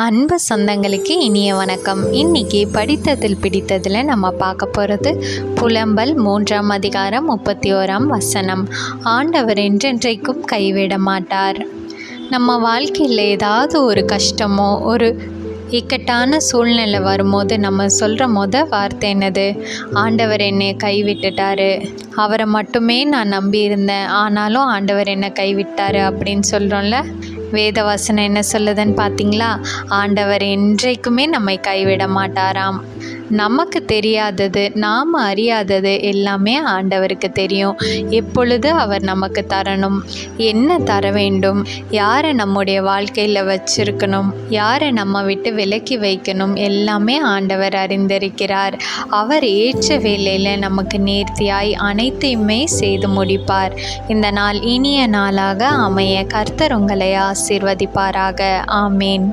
அன்பு சொந்தங்களுக்கு இனிய வணக்கம். இன்னைக்கு படித்ததில் பிடித்ததில் நம்ம பார்க்க போகிறது புலம்பல் 3ஆம் அதிகாரம் 31ஆம் வசனம். ஆண்டவர் என்றென்றைக்கும் கைவிட மாட்டார். நம்ம வாழ்க்கையில் ஏதாவது ஒரு கஷ்டமோ ஒரு இக்கட்டான சூழ்நிலை வரும்போது நம்ம சொல்கிற வார்த்தை என்னது? ஆண்டவர் என்னை கைவிட்டுட்டாரு, அவரை மட்டுமே நான் நம்பியிருந்தேன், ஆனாலும் ஆண்டவர் என்னை கைவிட்டாரு அப்படின்னு சொல்கிறோம்ல. வேத வசனம் என்ன சொல்லுதுன்னு பார்த்தீங்களா? ஆண்டவர் என்றைக்குமே நம்மை கைவிட மாட்டாராம். நமக்கு தெரியாதது, நாம் அறியாதது எல்லாமே ஆண்டவருக்கு தெரியும். எப்பொழுது அவர் நமக்கு தரணும், என்ன தர வேண்டும், யாரை நம்முடைய வாழ்க்கையில் வச்சிருக்கணும், யாரை நம்ம விட்டு விலக்கி வைக்கணும், எல்லாமே ஆண்டவர் அறிந்திருக்கிறார். அவர் ஏற்ற வேளையில் நமக்கு நேர்த்தியாய் அனைத்தையுமே செய்து முடிப்பார். இந்த நாள் இனிய நாளாக அமைய கர்த்தர் உங்களை ஆசீர்வதிப்பாராக. ஆமேன்.